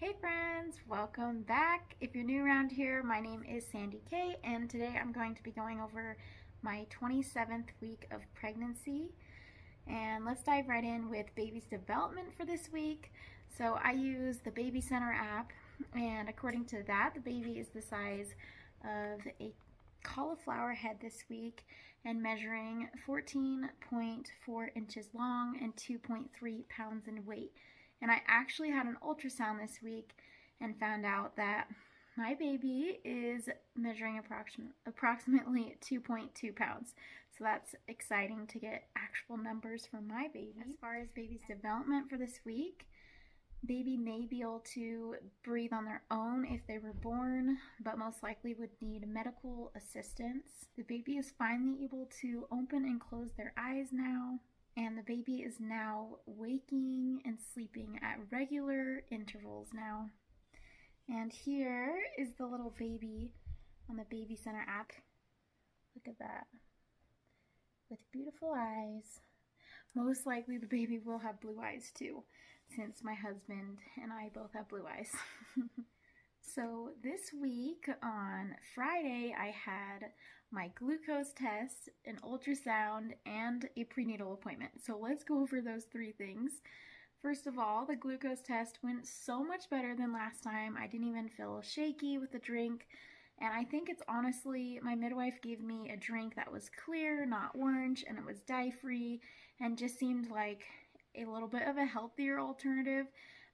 Hey friends, welcome back. If you're new around here, my name is Sandy-Kaye, and today I'm going to be going over my 27th week of pregnancy. And let's dive right in with baby's development for this week. So I use the Baby Center app, and according to that, the baby is the size of a cauliflower head this week and measuring 14.4 inches long and 2.3 pounds in weight. And I actually had an ultrasound this week and found out that my baby is measuring approximately 2.2 pounds. So that's exciting to get actual numbers for my baby. As far as baby's development for this week, baby may be able to breathe on their own if they were born, but most likely would need medical assistance. The baby is finally able to open and close their eyes now. And the baby is now waking and sleeping at regular intervals now. And here is the little baby on the Baby Center app. Look at that. With beautiful eyes. Most likely the baby will have blue eyes too, since my husband and I both have blue eyes. So this week on Friday, I had my glucose test, an ultrasound, and a prenatal appointment. So let's go over those three things. First of all, the glucose test went so much better than last time. I didn't even feel shaky with the drink. And I think it's honestly, my midwife gave me a drink that was clear, not orange, and it was dye-free, and just seemed like a little bit of a healthier alternative.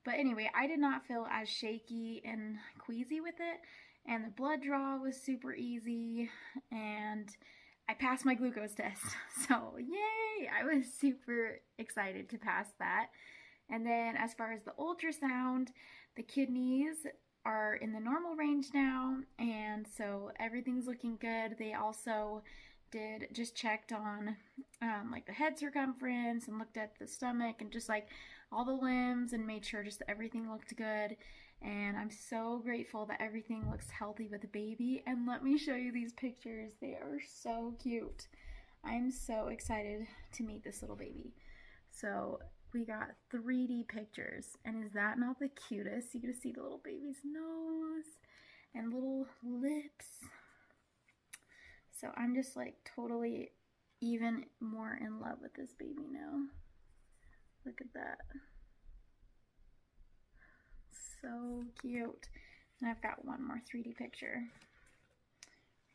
But anyway, I did not feel as shaky and queasy with it, and the blood draw was super easy, and I passed my glucose test. So yay! I was super excited to pass that. And then as far as the ultrasound, the kidneys are in the normal range now, and so everything's looking good. They also just checked on like the head circumference and looked at the stomach and just like all the limbs and made sure just that everything looked good. And I'm so grateful that everything looks healthy with the baby. And let me show you these pictures. They are so cute. I'm so excited to meet this little baby. So we got 3D pictures, and is that not the cutest? You get to see the little baby's nose and little lips. So I'm just like totally even more in love with this baby now. Look at that. So cute. And I've got one more 3D picture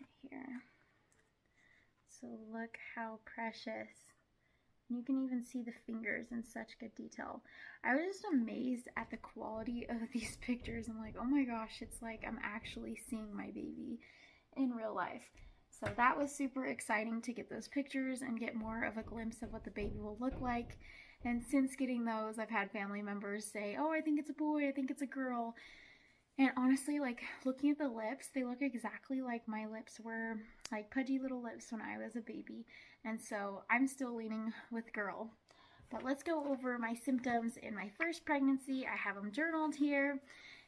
right here. So look how precious. You can even see the fingers in such good detail. I was just amazed at the quality of these pictures. I'm like, oh my gosh, it's like I'm actually seeing my baby in real life. So that was super exciting to get those pictures and get more of a glimpse of what the baby will look like. And since getting those, I've had family members say, oh, I think it's a boy, I think it's a girl. And honestly, like looking at the lips, they look exactly like my lips were, like pudgy little lips when I was a baby. And so I'm still leaning with girl. But let's go over my symptoms in my first pregnancy. I have them journaled here.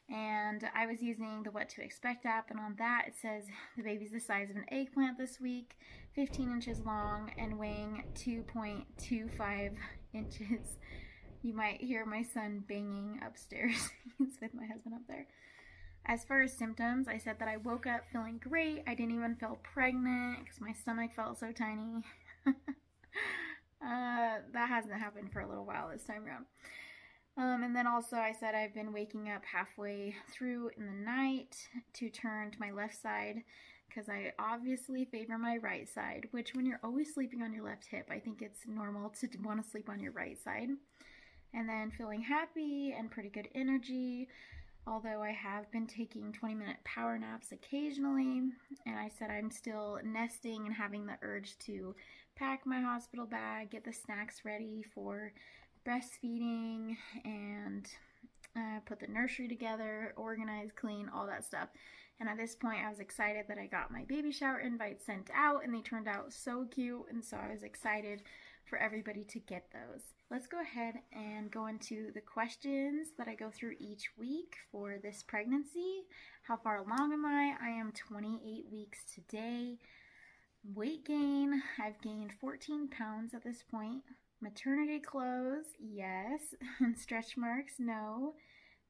And I was using the What to Expect app, and on that it says the baby's the size of an eggplant this week, 15 inches long, and weighing 2.25 inches. You might hear my son banging upstairs. He's with my husband up there. As far as symptoms, I said that I woke up feeling great. I didn't even feel pregnant because my stomach felt so tiny. That hasn't happened for a little while this time around. And then also I said I've been waking up halfway through in the night to turn to my left side because I obviously favor my right side, which when you're always sleeping on your left hip, I think it's normal to want to sleep on your right side. And then feeling happy and pretty good energy, although I have been taking 20-minute power naps occasionally. And I said I'm still nesting and having the urge to pack my hospital bag, get the snacks ready for breastfeeding, and put the nursery together, organize, clean, all that stuff. And at this point I was excited that I got my baby shower invites sent out, and they turned out so cute, and so I was excited for everybody to get those. Let's go ahead and go into the questions that I go through each week for this pregnancy. How far along am I? I am 28 weeks today. Weight gain, I've gained 14 pounds at this point. Maternity clothes, yes. And stretch marks, no.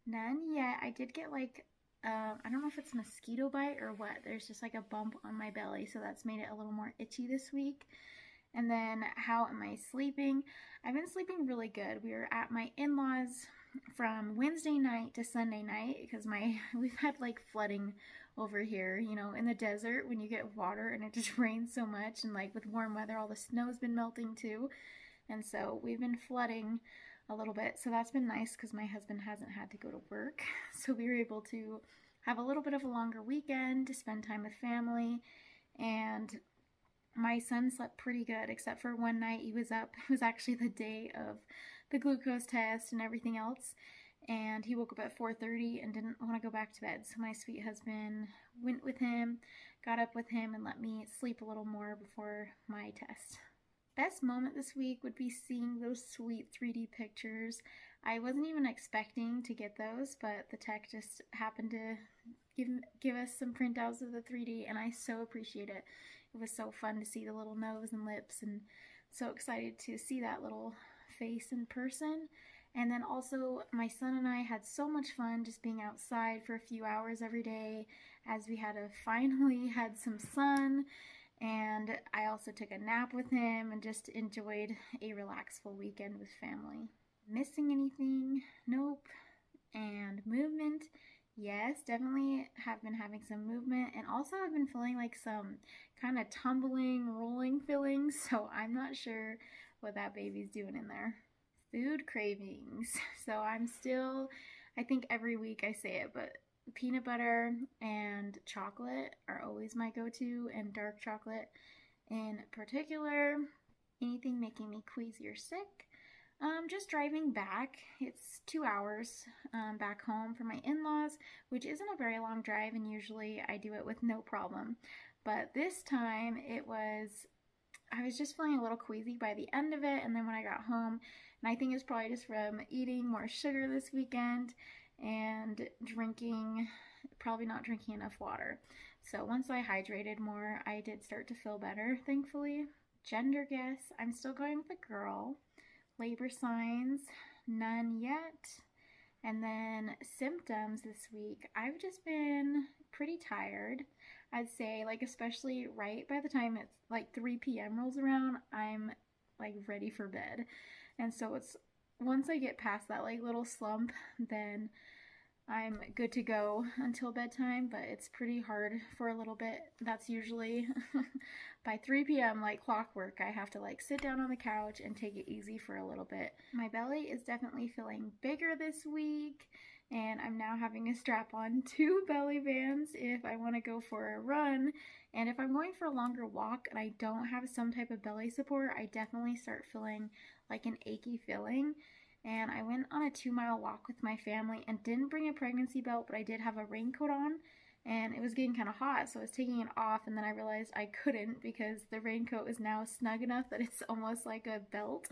None yet. I did get like, I don't know if it's mosquito bite or what. There's just like a bump on my belly, so that's made it a little more itchy this week. And then how am I sleeping? I've been sleeping really good. We were at my in-laws from Wednesday night to Sunday night because we've had like flooding over here, you know, in the desert when you get water and it just rains so much, and like with warm weather all the snow's been melting too. And so we've been flooding a little bit. So that's been nice because my husband hasn't had to go to work. So we were able to have a little bit of a longer weekend to spend time with family. And my son slept pretty good, except for one night he was up. It was actually the day of the glucose test and everything else. And he woke up at 4:30 and didn't want to go back to bed. So my sweet husband went with him, got up with him, and let me sleep a little more before my test. Best moment this week would be seeing those sweet 3D pictures. I wasn't even expecting to get those, but the tech just happened to give us some printouts of the 3D, and I so appreciate it. It was so fun to see the little nose and lips, and so excited to see that little face in person. And then also my son and I had so much fun just being outside for a few hours every day as we had finally had some sun. And I also took a nap with him and just enjoyed a relaxful weekend with family. Missing anything? Nope. And movement? Yes, definitely have been having some movement, and also I've been feeling like some kind of tumbling, rolling feelings, so I'm not sure what that baby's doing in there. Food cravings. So I'm still, I think every week I say it, but peanut butter and chocolate are always my go-to, and dark chocolate in particular. Anything making me queasy or sick? Just driving back. It's 2 hours back home from my in-laws, which isn't a very long drive, and usually I do it with no problem. But this time I was just feeling a little queasy by the end of it, and then when I got home, and I think it's probably just from eating more sugar this weekend and probably not drinking enough water. So once I hydrated more, I did start to feel better, thankfully. Gender guess, I'm still going with a girl. Labor signs, none yet. And then symptoms this week, I've just been pretty tired. I'd say, like, especially right by the time it's like 3 p.m. rolls around, I'm like ready for bed. And so it's once I get past that like little slump, then I'm good to go until bedtime, but it's pretty hard for a little bit. That's usually by 3 p.m. like clockwork. I have to like sit down on the couch and take it easy for a little bit. My belly is definitely feeling bigger this week, and I'm now having to strap on 2 belly bands if I want to go for a run. And if I'm going for a longer walk and I don't have some type of belly support, I definitely start feeling like an achy feeling. And I went on a 2-mile walk with my family and didn't bring a pregnancy belt, but I did have a raincoat on, and it was getting kind of hot, so I was taking it off, and then I realized I couldn't because the raincoat is now snug enough that it's almost like a belt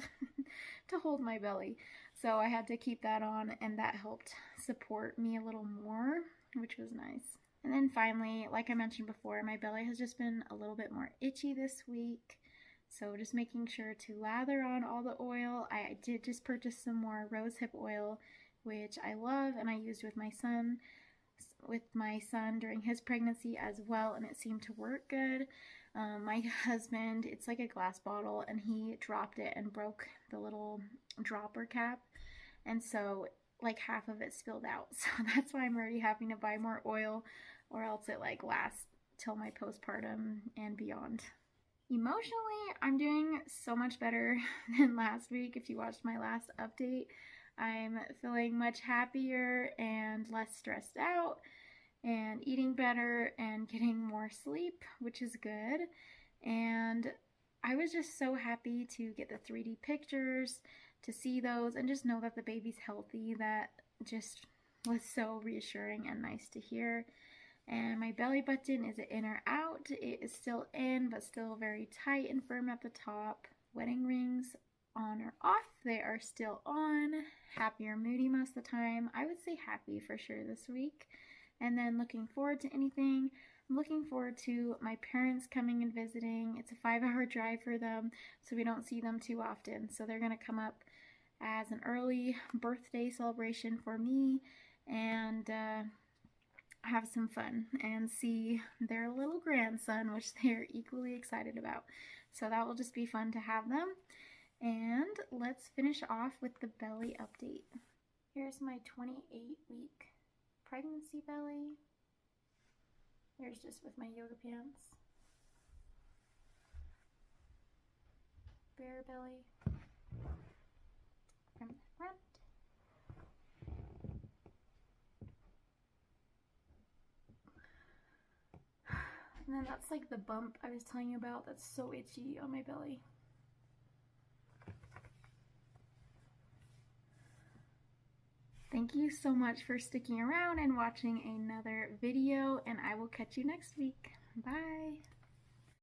to hold my belly. So I had to keep that on, and that helped support me a little more, which was nice. And then finally, like I mentioned before, my belly has just been a little bit more itchy this week. So just making sure to lather on all the oil. I did just purchase some more rosehip oil, which I love, and I used with my son during his pregnancy as well, and it seemed to work good. My husband, it's like a glass bottle, and he dropped it and broke the little dropper cap, and so like half of it spilled out. So that's why I'm already having to buy more oil, or else it like lasts till my postpartum and beyond. Emotionally, I'm doing so much better than last week. If you watched my last update, I'm feeling much happier and less stressed out, and eating better and getting more sleep, which is good. And I was just so happy to get the 3D pictures, to see those, and just know that the baby's healthy. That just was so reassuring and nice to hear. And my belly button, is it in or out? It is still in, but still very tight and firm at the top. Wedding rings, on or off? They are still on. Happy or moody most of the time? I would say happy for sure this week. And then looking forward to anything? I'm looking forward to my parents coming and visiting. It's a 5-hour drive for them, so we don't see them too often. So they're going to come up as an early birthday celebration for me, have some fun and see their little grandson, which they're equally excited about. So that will just be fun to have them. And let's finish off with the belly update. Here's my 28-week pregnancy belly. Here's just with my yoga pants. Bare belly from the front. And then that's like the bump I was telling you about that's so itchy on my belly. Thank you so much for sticking around and watching another video, and I will catch you next week. Bye!